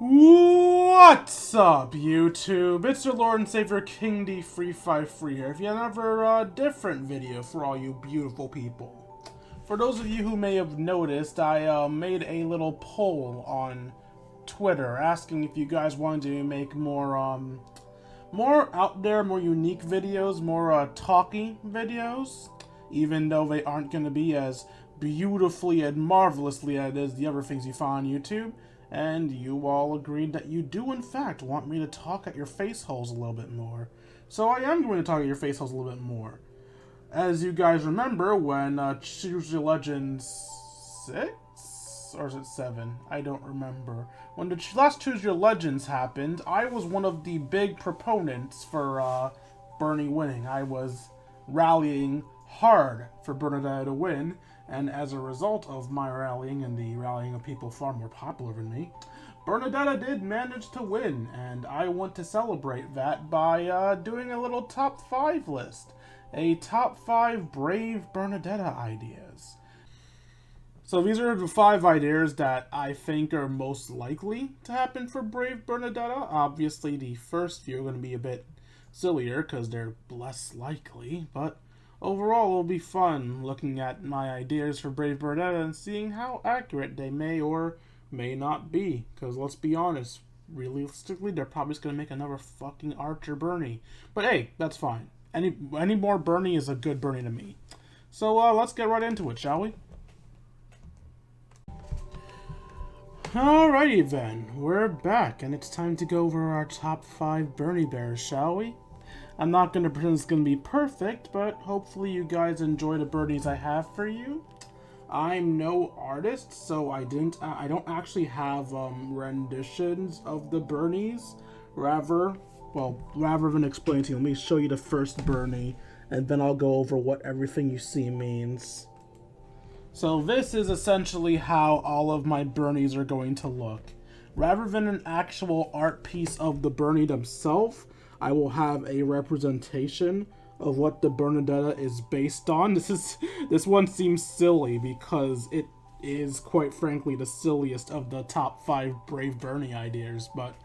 What's up, YouTube? It's your Lord and Savior King D353 here. If you have another different video for all you beautiful people. For those of you who may have noticed, I made a little poll on Twitter asking if you guys wanted to make more out there, more unique videos, more talky videos, even though they aren't going to be as beautifully and marvelously as the other things you find on YouTube. And you all agreed that you do, in fact, want me to talk at your face holes a little bit more. So I am going to talk at your face holes a little bit more. As you guys remember, when Choose Your Legends 6? Or is it 7? I don't remember. When the last Choose Your Legends happened, I was one of the big proponents for Bernie winning. I was rallying hard for Bernadetta to win. And as a result of my rallying and the rallying of people far more popular than me, Bernadetta did manage to win, and I want to celebrate that by doing a little top 5 list. A top 5 Brave Bernadetta ideas. So these are the 5 ideas that I think are most likely to happen for Brave Bernadetta. Obviously, the first few are going to be a bit sillier because they're less likely, but overall, it'll be fun looking at my ideas for Brave Bernadetta and seeing how accurate they may or may not be. Because let's be honest, realistically, they're probably just going to make another fucking Archer Bernie. But hey, that's fine. Any more Bernie is a good Bernie to me. So let's get right into it, shall we? Alrighty then, we're back, and it's time to go over our top 5 Bernie Bears, shall we? I'm not going to pretend it's going to be perfect, but hopefully you guys enjoy the birdies I have for you. I'm no artist, so I don't actually have renditions of the Bernies. Rather than explain to you, let me show you the first Bernie, and then I'll go over what everything you see means. So this is essentially how all of my Bernies are going to look. Rather than an actual art piece of the Bernie themselves, I will have a representation of what the Bernadetta is based on. This one seems silly because it is, quite frankly, the silliest of the top 5 Brave Bernie ideas. But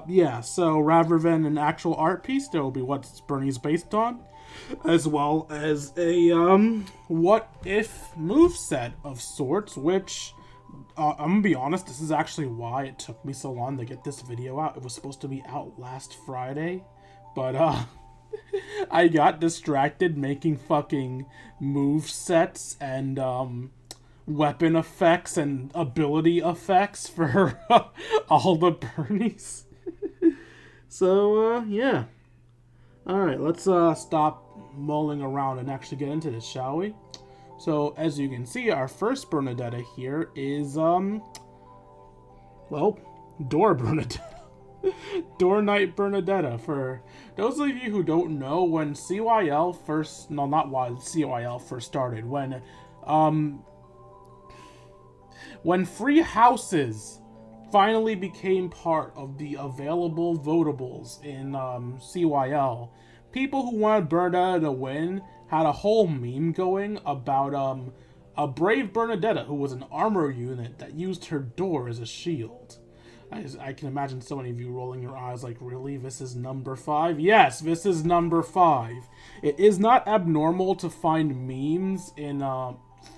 yeah, so rather than an actual art piece, there will be what Bernie's based on, as well as a what if moveset of sorts, which I'm gonna be honest, this is actually why it took me so long to get this video out. It was supposed to be out last Friday, but I got distracted making fucking movesets and weapon effects and ability effects for all the Bernies. So yeah. Alright, let's stop mulling around and actually get into this, shall we? So, as you can see, our first Bernadetta here is, Door Bernadetta. Door Knight Bernadetta. For those of you who don't know, when CYL first, no, not why CYL first started, when free houses finally became part of the available votables in CYL, people who wanted Bernadetta to win had a whole meme going about a Brave Bernadetta who was an armor unit that used her door as a shield. I can imagine so many of you rolling your eyes like, really? This is number 5? Yes, this is number 5. It is not abnormal to find memes in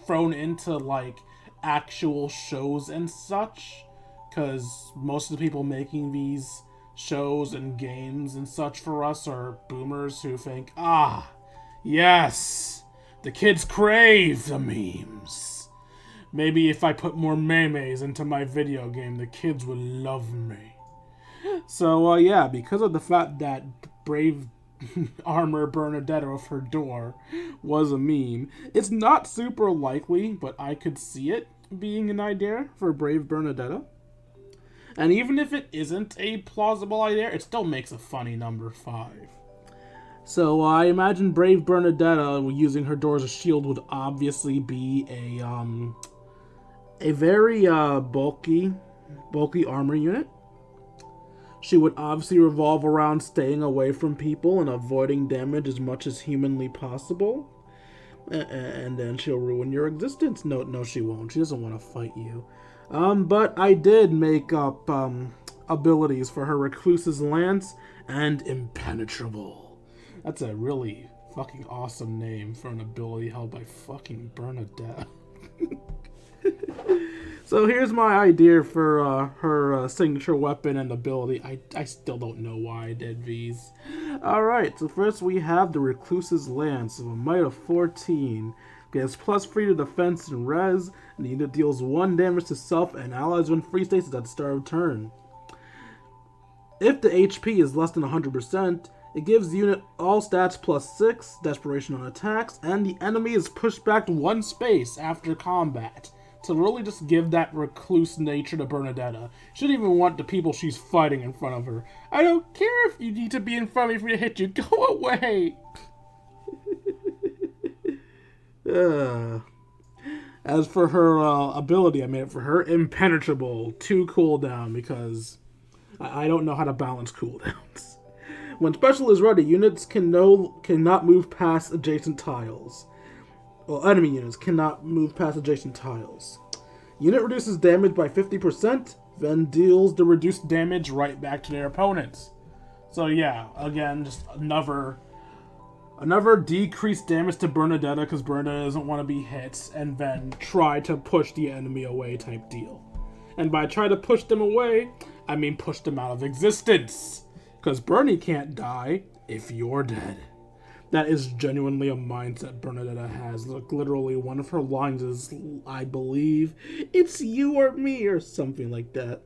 thrown into like actual shows and such, because most of the people making these shows and games and such for us are boomers who think, yes, the kids crave the memes. Maybe if I put more memes into my video game, the kids would love me. So, yeah, because of the fact that Brave Armor Bernadetta with her door was a meme, it's not super likely, but I could see it being an idea for Brave Bernadetta. And even if it isn't a plausible idea, it still makes a funny number 5. So I imagine Brave Bernadetta using her door as a shield would obviously be a very bulky armor unit. She would obviously revolve around staying away from people and avoiding damage as much as humanly possible. And then she'll ruin your existence. No, she won't. She doesn't want to fight you. But I did make up, abilities for her Recluse's Lance and Impenetrable. That's a really fucking awesome name for an ability held by fucking Bernadette. So here's my idea for her signature weapon and ability. I still don't know why I did these. Alright, so first we have the Recluse's Lance of a might of 14. Gets +3 to defense and res, and the unit deals 1 damage to self and allies when free status at the start of turn. If the HP is less than 100%, it gives the unit all stats +6, desperation on attacks, and the enemy is pushed back 1 space after combat. To really just give that recluse nature to Bernadetta. She doesn't even want the people she's fighting in front of her. I don't care if you need to be in front of me for me to hit you. Go away! As for her ability, I made it for her Impenetrable. 2 cooldown, because I don't know how to balance cooldowns. When special is ready, units cannot move past adjacent tiles. Well, enemy units cannot move past adjacent tiles. Unit reduces damage by 50%, then deals the reduced damage right back to their opponents. So yeah, again, just another decreased damage to Bernadetta because Bernadetta doesn't want to be hit, and then try to push the enemy away type deal. And by try to push them away, I mean push them out of existence. Because Bernie can't die if you're dead. That is genuinely a mindset Bernadetta has. Look, literally, one of her lines is, I believe, it's you or me, or something like that.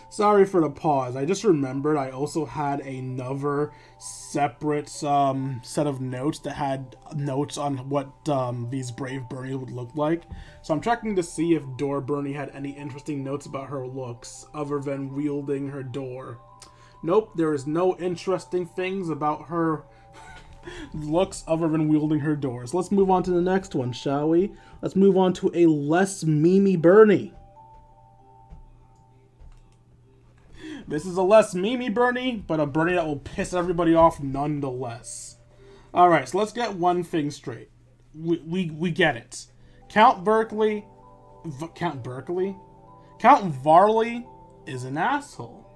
Sorry for the pause. I just remembered I also had another separate set of notes that had notes on what these Brave Bernies would look like. So I'm checking to see if Door Bernie had any interesting notes about her looks other than wielding her door. Nope, there is no interesting things about her looks other than wielding her doors. Let's move on to the next one, shall we? Let's move on to a less memey Bernie. This is a less memey Bernie, but a Bernie that will piss everybody off nonetheless. Alright, so let's get one thing straight. We get it. Count Varley is an asshole.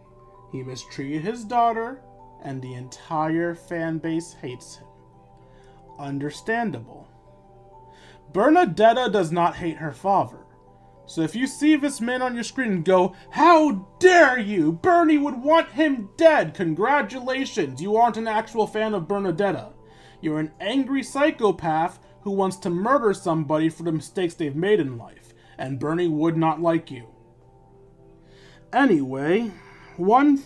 He mistreated his daughter, and the entire fan base hates him. Understandable. Bernadetta does not hate her father. So if you see this man on your screen and go, how dare you! Bernie would want him dead! Congratulations, you aren't an actual fan of Bernadetta. You're an angry psychopath who wants to murder somebody for the mistakes they've made in life, and Bernie would not like you. Anyway, one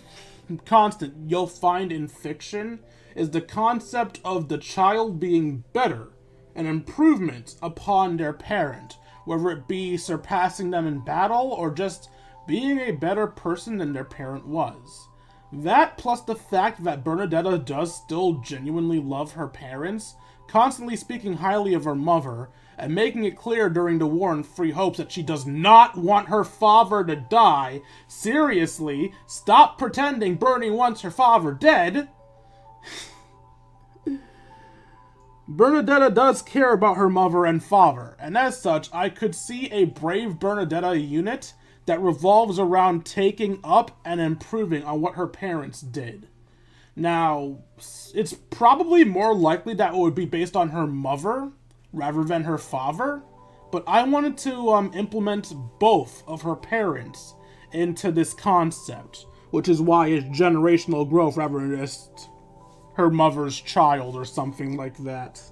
constant you'll find in fiction is the concept of the child being better, an improvement upon their parent, whether it be surpassing them in battle or just being a better person than their parent was. That, plus the fact that Bernadetta does still genuinely love her parents, constantly speaking highly of her mother, and making it clear during the war in Free Hopes that she does not want her father to die. Seriously, stop pretending Bernie wants her father dead. Bernadetta does care about her mother and father, and as such, I could see a Brave Bernadetta unit that revolves around taking up and improving on what her parents did. Now, it's probably more likely that it would be based on her mother rather than her father, but I wanted to implement both of her parents into this concept, which is why it's generational growth rather than just her mother's child or something like that.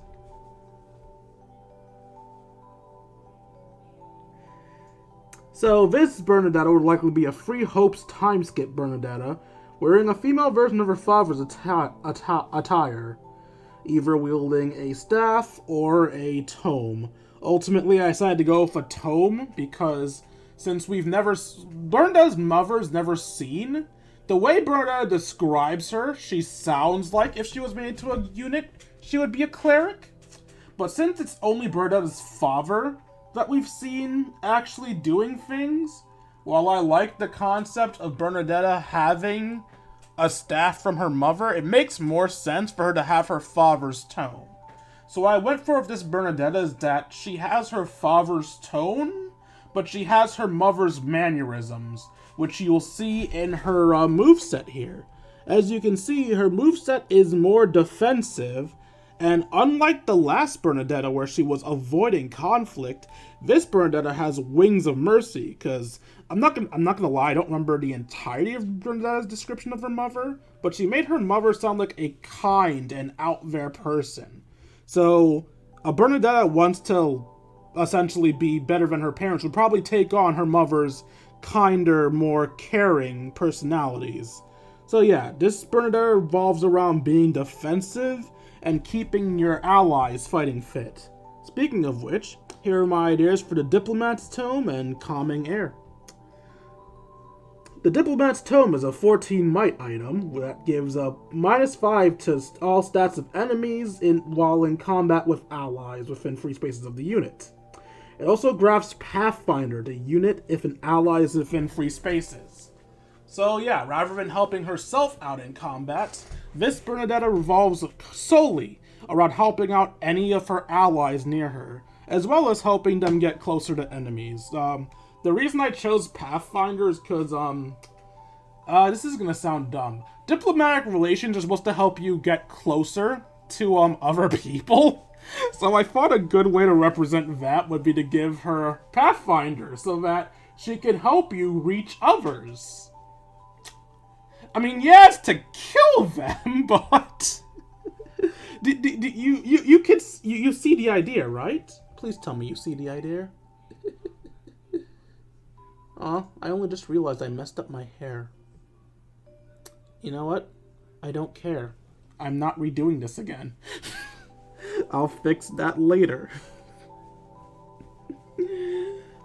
So this Bernadetta would likely be a Free Hopes time skip Bernadetta, wearing a female version of her father's attire, either wielding a staff or a tome. Ultimately, I decided to go with a tome because since Bernadetta's mother's never seen, the way Bernadetta describes her, she sounds like if she was made into a unit, she would be a cleric. But since it's only Bernadetta's father that we've seen actually doing things, while I like the concept of Bernadetta having a staff from her mother, it makes more sense for her to have her father's tone. So what I went for with this Bernadetta is that she has her father's tone, but she has her mother's mannerisms, which you'll see in her moveset here. As you can see, her moveset is more defensive, and unlike the last Bernadetta where she was avoiding conflict, this Bernadetta has wings of mercy, because I'm not gonna lie, I don't remember the entirety of Bernadetta's description of her mother, but she made her mother sound like a kind and out there person. So, a Bernadetta wants to essentially be better than her parents would probably take on her mother's kinder, more caring personalities. So yeah, this Bernadetta revolves around being defensive and keeping your allies fighting fit. Speaking of which, here are my ideas for the Diplomat's Tome and Calming Air. The Diplomat's Tome is a 14 might item that gives a -5 to all stats of enemies while in combat with allies within free spaces of the unit. It also grants Pathfinder to unit if an ally is within free spaces. So yeah, rather than helping herself out in combat, this Bernadetta revolves solely around helping out any of her allies near her, as well as helping them get closer to enemies. The reason I chose Pathfinder is because, this is gonna sound dumb. Diplomatic relations are supposed to help you get closer to, other people. So I thought a good way to represent that would be to give her Pathfinder, so that she can help you reach others. I mean, yes, to kill them, but... you see the idea, right? Please tell me you see the idea. Aw, I only just realized I messed up my hair. You know what? I don't care. I'm not redoing this again. I'll fix that later.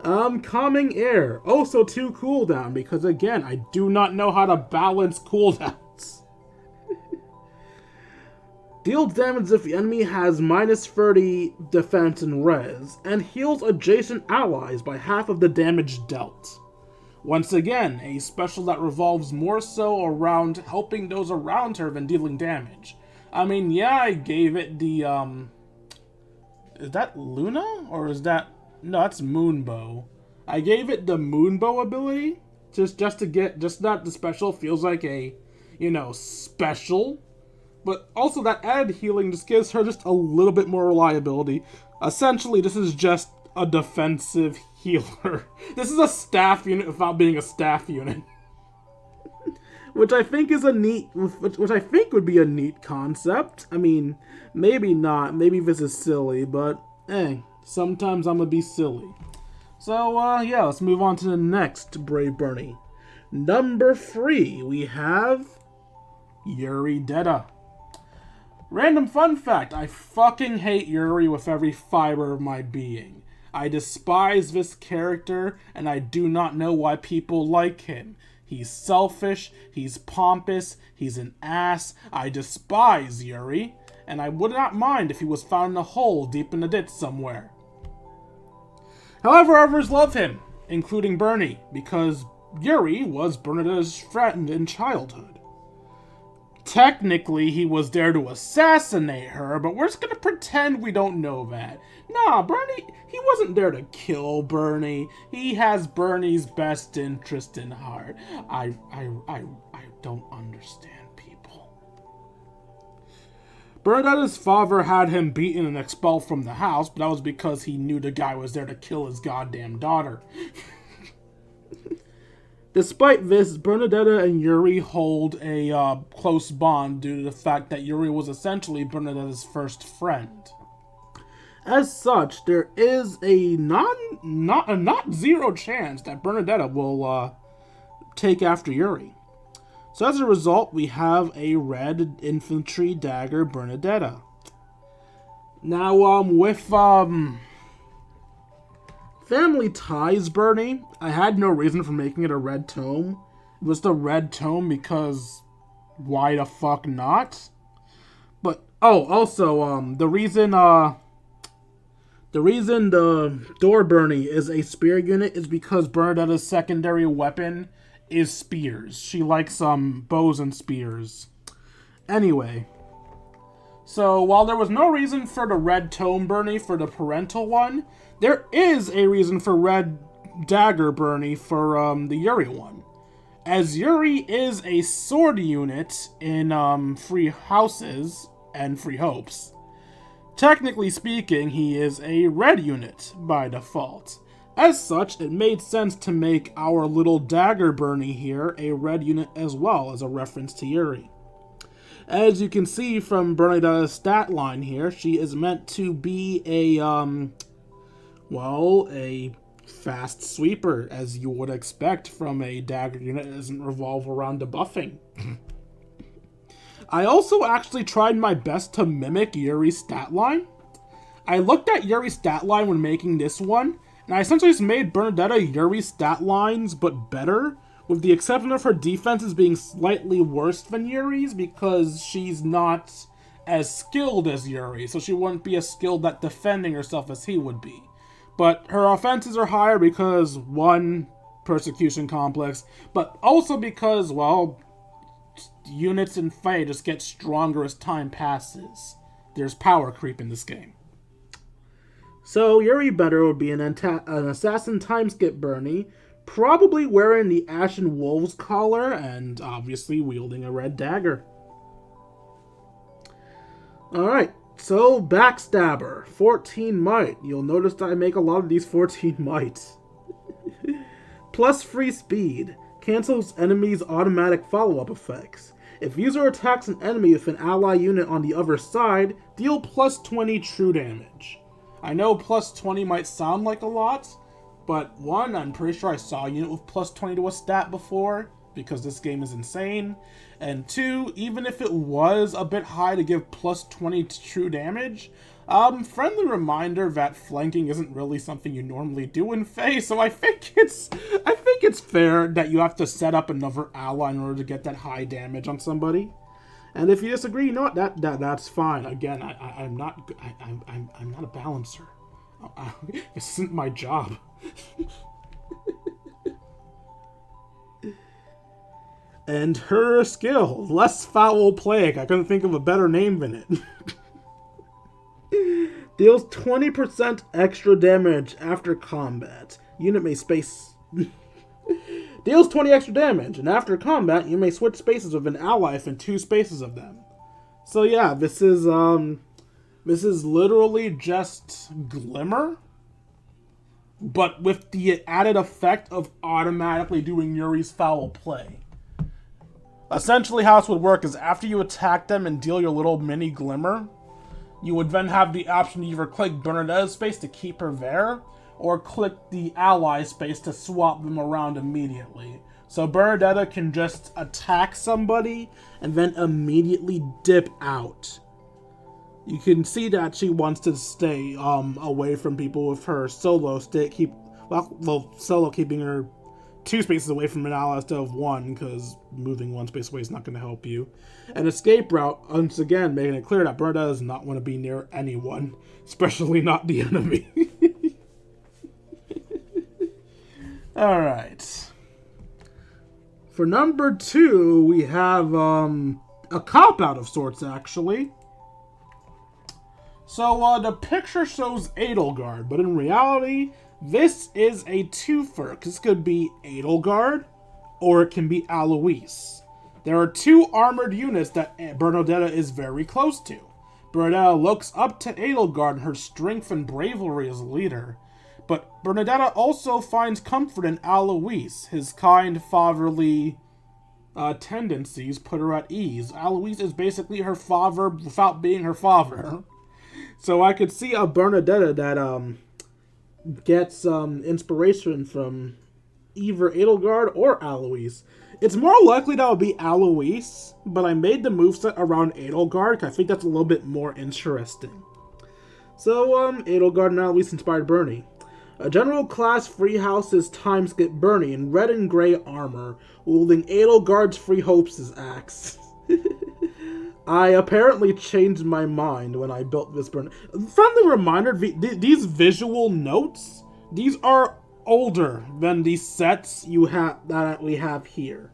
Calming Air. Also 2 cooldown, because again, I do not know how to balance cooldowns. Deals damage if the enemy has -30 defense and res, and heals adjacent allies by half of the damage dealt. Once again, a special that revolves more so around helping those around her than dealing damage. I mean, yeah, I gave it the, is that Luna? Or is that... No, that's Moonbow. I gave it the Moonbow ability, just to get... Just not the special feels like a, you know, special. But also that added healing just gives her just a little bit more reliability. Essentially, this is just a defensive healer. This is a staff unit without being a staff unit. Which I think is a neat, which I think would be a neat concept. I mean, maybe not, maybe this is silly, but hey, sometimes I'm gonna be silly. So, yeah, let's move on to the next Brave Bernie. Number 3, we have Yuri Detta. Random fun fact, I fucking hate Yuri with every fiber of my being. I despise this character, and I do not know why people like him. He's selfish, he's pompous, he's an ass. I despise Yuri, and I would not mind if he was found in a hole deep in the ditch somewhere. However, others love him, including Bernie, because Yuri was Bernadetta's friend in childhood. Technically, he was there to assassinate her, but we're just gonna pretend we don't know that. Nah, Bernie, he wasn't there to kill Bernie. He has Bernie's best interest in heart. I don't understand people. Bernadetta's father had him beaten and expelled from the house, but that was because he knew the guy was there to kill his goddamn daughter. Despite this, Bernadetta and Yuri hold a close bond due to the fact that Yuri was essentially Bernadetta's first friend. As such, there is a not zero chance that Bernadetta will take after Yuri. So as a result, we have a red infantry dagger Bernadetta. Now, with Family Ties Bernie, I had no reason for making it a red tome. It was the red tome because why the fuck not? But, oh, also, the reason the Door Bernie is a spear unit is because Bernadetta's secondary weapon is spears. She likes bows and spears. Anyway, so while there was no reason for the red tome Bernie for the parental one, there is a reason for red dagger Bernie for the Yuri one. As Yuri is a sword unit in Free Houses and Free Hopes, technically speaking, he is a red unit by default. As such, it made sense to make our little dagger Bernie here a red unit as well, as a reference to Yuri. As you can see from Bernadetta's stat line here, she is meant to be a fast sweeper, as you would expect from a dagger unit that doesn't revolve around debuffing. I also actually tried my best to mimic Yuri's stat line. I looked at Yuri's stat line when making this one, and I essentially just made Bernadetta Yuri's stat lines, but better, with the exception of her defenses being slightly worse than Yuri's, because she's not as skilled as Yuri, so she wouldn't be as skilled at defending herself as he would be. But her offenses are higher because, one, persecution complex, but also because, well, units in fight just get stronger as time passes. There's power creep in this game. So Yuri better would be an assassin timeskip Bernie, probably wearing the Ashen Wolves collar and obviously wielding a red dagger. Alright, so Backstabber, 14 might. You'll notice that I make a lot of these 14 might. Plus free speed. Cancels enemies' automatic follow-up effects. If user attacks an enemy with an ally unit on the other side, deal plus 20 true damage. I know plus 20 might sound like a lot, but one, I'm pretty sure I saw a unit with plus 20 to a stat before, because this game is insane. And two, even if it was a bit high to give plus 20 true damage, friendly reminder that flanking isn't really something you normally do in Fae, so I think it's fair that you have to set up another ally in order to get that high damage on somebody. And if you disagree, you know what? That's fine. Again, I'm not a balancer. This isn't my job. And her skill, Less Foul Plague. I couldn't think of a better name than it. Deals 20% extra damage after combat. Unit may space... Deals 20 extra damage, and after combat, you may switch spaces with an ally if in 2 spaces of them. So yeah, this is literally just Glimmer, but with the added effect of automatically doing Yuri's Foul Play. Essentially how this would work is after you attack them and deal your little mini Glimmer, you would then have the option to either click Bernadetta's space to keep her there, or click the ally space to swap them around immediately. So Bernadetta can just attack somebody and then immediately dip out. You can see that she wants to stay away from people with her solo stick. Solo keeping her 2 spaces away from an ally instead of 1, because moving 1 space away is not going to help you. And escape route, once again, making it clear that Bernadetta does not want to be near anyone, especially not the enemy. Alright. For number 2, we have a cop-out of sorts, actually. So, the picture shows Edelgard, but in reality, this is a twofer, because this could be Edelgard, or it can be Alois. There are 2 armored units that Bernadetta is very close to. Bernadetta looks up to Edelgard and her strength and bravery as a leader. But Bernadetta also finds comfort in Alois. His kind, fatherly tendencies put her at ease. Alois is basically her father without being her father. So I could see a Bernadetta that gets inspiration from either Edelgard or Alois. It's more likely that would be Alois, but I made the moveset around Edelgard because I think that's a little bit more interesting. So, Edelgard and Alois inspired Bernie. A general class free house's timeskip Bernie in red and gray armor, wielding Edelgard's Free Hopes' axe. I apparently changed my mind when I built this Bernie. Friendly reminder, these visual notes, these are older than the sets that we have here.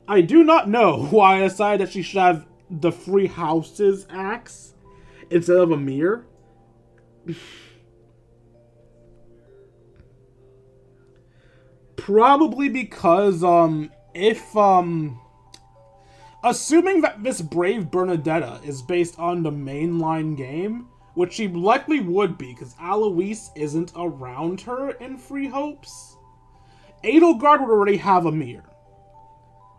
I do not know why I decided that she should have the Free Houses axe instead of a mirror. Probably because, assuming that this Brave Bernadetta is based on the mainline game, which she likely would be, because Alois isn't around her in Free Hopes, Edelgard would already have a mirror.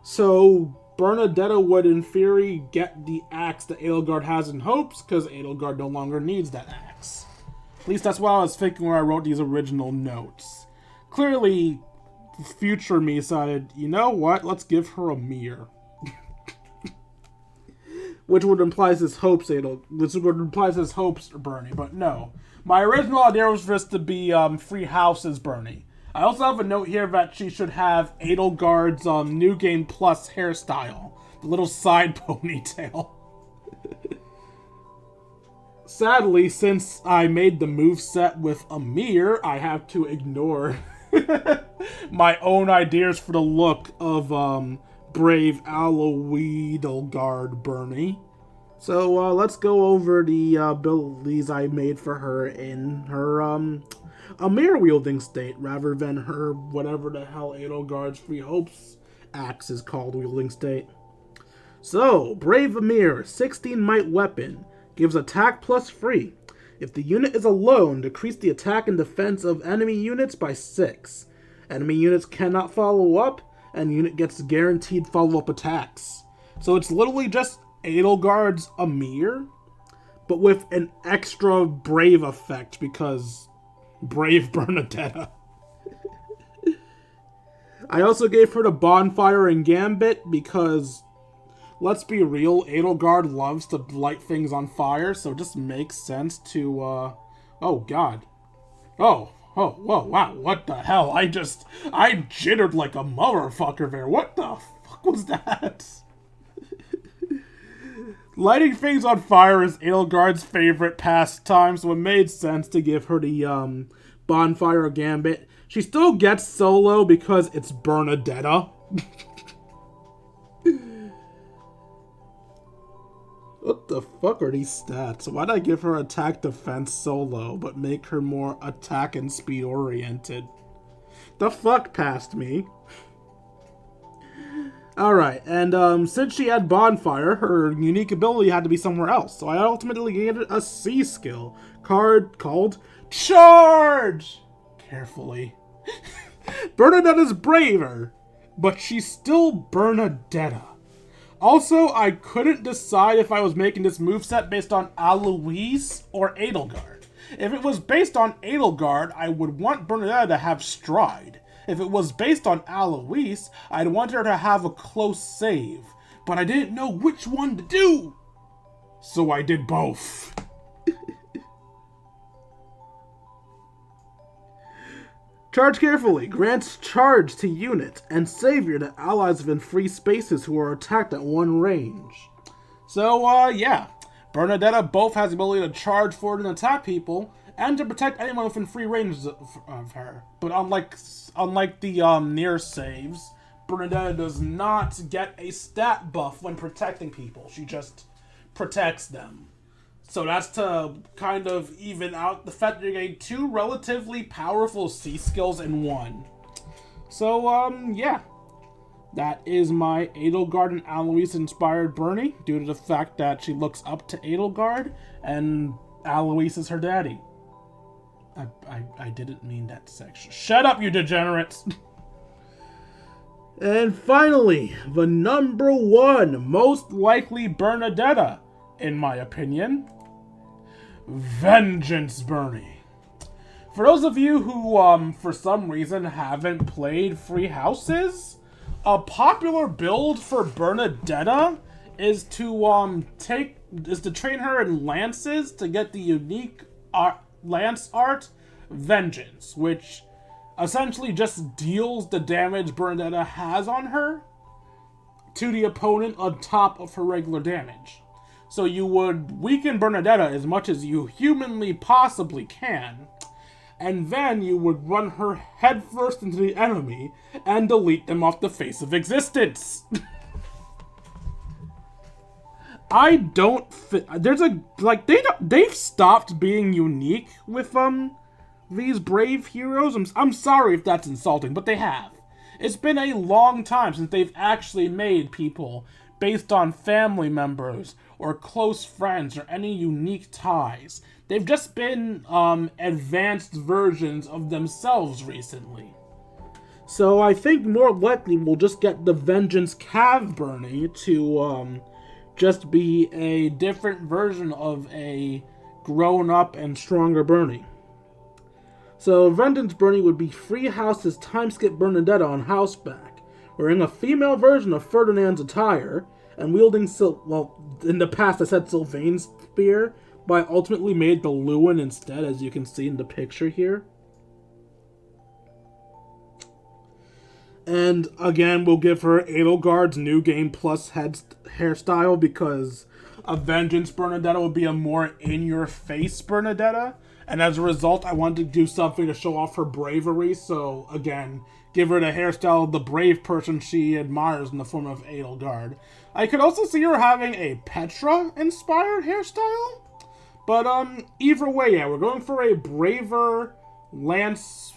So, Bernadetta would, in theory, get the axe that Edelgard has in Hopes, because Edelgard no longer needs that axe. At least that's what I was thinking when I wrote these original notes. Clearly, future me decided, you know what, let's give her a mirror. Which would imply his hopes, Bernie, but no. My original idea was for this to be Free Houses Bernie. I also have a note here that she should have Edelgard's New Game Plus hairstyle. The little side ponytail. Sadly, since I made the moveset with a mirror, I have to ignore my own ideas for the look of Brave Edelgard Bernie. So let's go over the abilities I made for her in her a mirror wielding state rather than her whatever the hell Edelgard's Free Hopes axe is called wielding state. So, Brave Amir, 16 might weapon, gives attack plus 3. If the unit is alone, decrease the attack and defense of enemy units by 6. Enemy units cannot follow up, and unit gets guaranteed follow-up attacks. So it's literally just Edelgard's Amir, but with an extra brave effect because Brave Bernadetta. I also gave her the Bonfire and Gambit because, let's be real, Edelgard loves to light things on fire, so it just makes sense to, oh god. Oh, whoa, wow, what the hell? I jittered like a motherfucker there. What the fuck was that? Lighting things on fire is Edelgard's favorite pastime, so it made sense to give her the, Bonfire Gambit. She still gets solo because it's Bernadetta. What the fuck are these stats? Why'd I give her attack defense solo, but make her more attack and speed oriented? The fuck passed me? Alright, and since she had Bonfire, her unique ability had to be somewhere else, so I ultimately gave it a C skill card called Charge! Carefully. Bernadetta's braver, but she's still Bernadetta. Also, I couldn't decide if I was making this moveset based on Alois or Edelgard. If it was based on Edelgard, I would want Bernadetta to have Stride. If it was based on Alois, I'd want her to have a close save. But I didn't know which one to do. So I did both. Charge carefully. Grants charge to unit and savior to allies within free spaces who are attacked at one range. So, yeah. Bernadetta both has the ability to charge forward and attack people, and to protect anyone within free range of her. But unlike the near saves, Bernadetta does not get a stat buff when protecting people. She just protects them. So that's to kind of even out the fact that you're getting two relatively powerful C skills in one. So, yeah. That is my Edelgard and Alois inspired Bernie, due to the fact that she looks up to Edelgard, and Alois is her daddy. I didn't mean that section. Shut up, you degenerates! And finally, the number one most likely Bernadetta, in my opinion, Vengeance Bernie. For those of you who, for some reason, haven't played Free Houses, a popular build for Bernadetta is to train her in lances to get the unique lance art Vengeance, which essentially just deals the damage Bernadetta has on her to the opponent on top of her regular damage. So you would weaken Bernadetta as much as you humanly possibly can, and then you would run her headfirst into the enemy and delete them off the face of existence. I don't there's a, like, they've stopped being unique with, these brave heroes. I'm sorry if that's insulting, but they have. It's been a long time since they've actually made people based on family members or close friends or any unique ties. They've just been advanced versions of themselves recently. So I think more likely we'll just get the Vengeance Cav Bernie to just be a different version of a grown-up and stronger Bernie. So Vengeance Bernie would be Free House's time-skip Bernadetta on Houseback, wearing a female version of Ferdinand's attire, and wielding in the past I said Sylvain's spear, but I ultimately made the Lewin instead, as you can see in the picture here. And again, we'll give her Edelgard's New Game Plus hairstyle, because a Vengeance Bernadetta would be a more in-your-face Bernadetta. And as a result, I wanted to do something to show off her bravery, so again, give her the hairstyle of the brave person she admires in the form of Edelgard. I could also see her having a Petra-inspired hairstyle, but either way, yeah, we're going for a braver Lance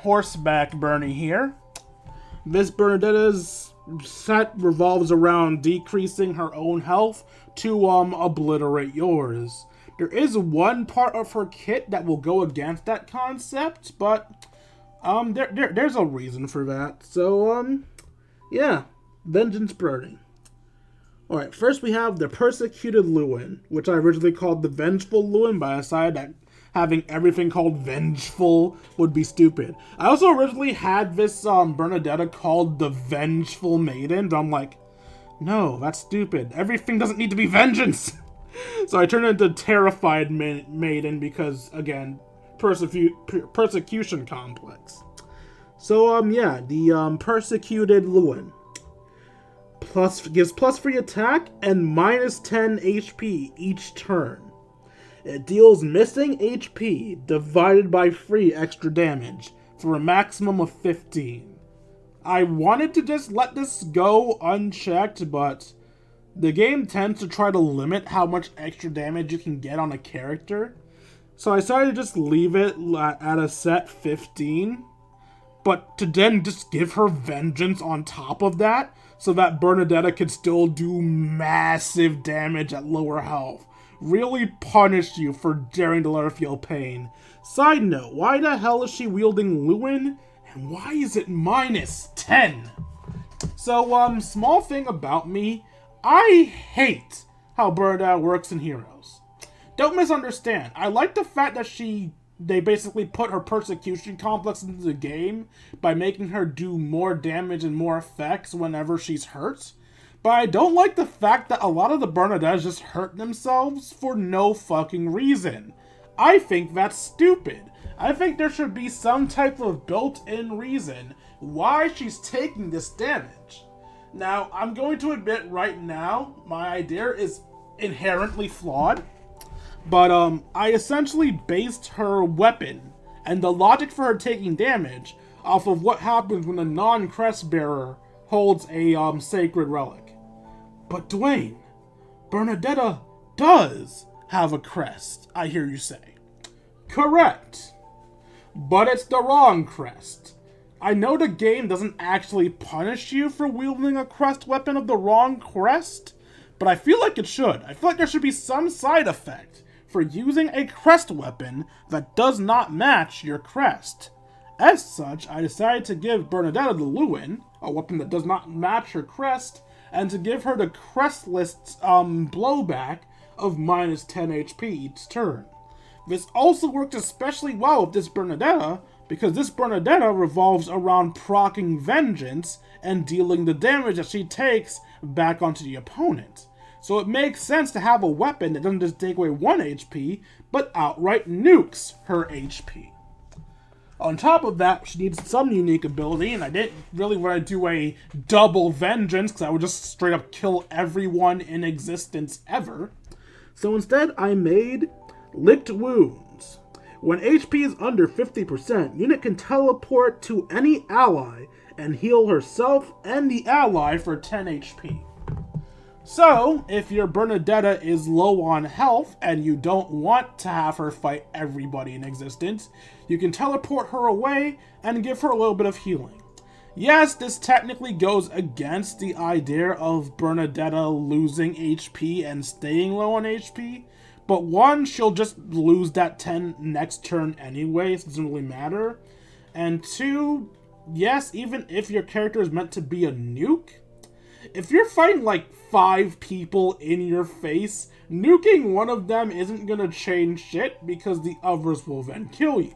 horseback Bernie here. This Bernadetta's set revolves around decreasing her own health to obliterate yours. There is one part of her kit that will go against that concept, but there's a reason for that. So yeah, Vengeance Bernie. Alright, first we have the Persecuted Lewin, which I originally called the Vengeful Lewin, but I decided that having everything called Vengeful would be stupid. I also originally had this Bernadetta called the Vengeful Maiden, but I'm like, no, that's stupid. Everything doesn't need to be vengeance. So I turned it into Terrified Maiden because, again, persecution complex. So, yeah, the Persecuted Lewin. Gives plus 3 attack and minus 10 HP each turn. It deals missing HP divided by 3 extra damage for a maximum of 15. I wanted to just let this go unchecked, but the game tends to try to limit how much extra damage you can get on a character. So I decided to just leave it at a set 15, but to then just give her vengeance on top of that, so that Bernadetta could still do massive damage at lower health. Really punish you for daring to let her feel pain. Side note, why the hell is she wielding Lewin? And why is it minus 10? So, small thing about me, I hate how Bernadetta works in Heroes. Don't misunderstand, I like the fact that they basically put her persecution complex into the game by making her do more damage and more effects whenever she's hurt. But I don't like the fact that a lot of the Bernadettas just hurt themselves for no fucking reason. I think that's stupid. I think there should be some type of built-in reason why she's taking this damage. Now, I'm going to admit right now, my idea is inherently flawed. But I essentially based her weapon and the logic for her taking damage off of what happens when a non-crest bearer holds a sacred relic. But Dwayne, Bernadetta does have a crest, I hear you say. Correct. But it's the wrong crest. I know the game doesn't actually punish you for wielding a crest weapon of the wrong crest, but I feel like it should. I feel like there should be some side effect for using a crest weapon that does not match your crest. As such, I decided to give Bernadetta the Lewin, a weapon that does not match her crest, and to give her the crestless blowback of minus 10 HP each turn. This also worked especially well with this Bernadetta, because this Bernadetta revolves around proccing Vengeance and dealing the damage that she takes back onto the opponent. So it makes sense to have a weapon that doesn't just take away 1 HP, but outright nukes her HP. On top of that, she needs some unique ability, and I didn't really want to do a double Vengeance, because I would just straight up kill everyone in existence ever. So instead, I made Licked Wounds, When HP is under 50%, unit can teleport to any ally and heal herself and the ally for 10 HP. So, if your Bernadetta is low on health and you don't want to have her fight everybody in existence, you can teleport her away and give her a little bit of healing. Yes, this technically goes against the idea of Bernadetta losing HP and staying low on HP, but one, she'll just lose that 10 next turn anyway, so it doesn't really matter. And two, yes, even if your character is meant to be a nuke, if you're fighting like 5 people in your face, nuking one of them isn't gonna change shit because the others will then kill you.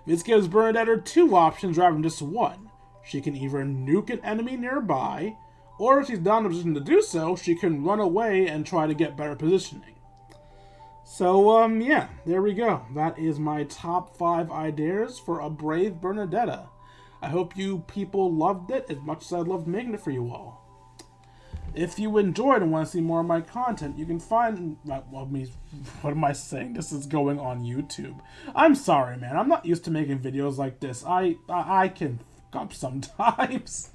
This gives Bernadetta 2 options rather than just 1. She can either nuke an enemy nearby, or if she's not in a position to do so, she can run away and try to get better positioning. So, yeah, there we go. That is my top 5 ideas for a brave Bernadetta. I hope you people loved it as much as I loved making it for you all. If you enjoyed and want to see more of my content, you can find... Well, what am I saying? This is going on YouTube. I'm sorry, man. I'm not used to making videos like this. I can fuck up sometimes.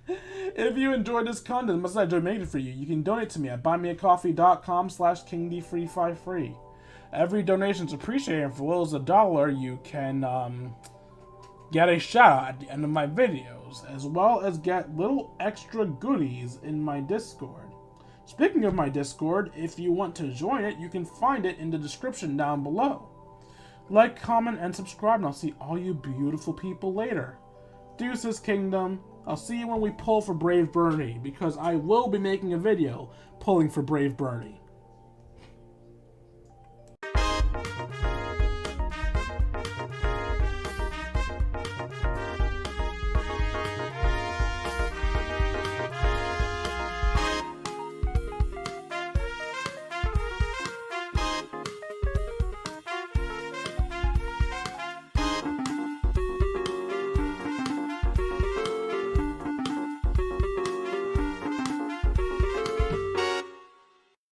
If you enjoyed this content, as much as I enjoyed making it for you, you can donate to me at buymeacoffee.com/KingD353. Every donation is appreciated, and for little as $1, you can get a shout out at the end of my videos, as well as get little extra goodies in my Discord. Speaking of my Discord, if you want to join it, you can find it in the description down below. Like, comment, and subscribe, and I'll see all you beautiful people later. Deuces, Kingdom. I'll see you when we pull for Brave Bernie, because I will be making a video pulling for Brave Bernie.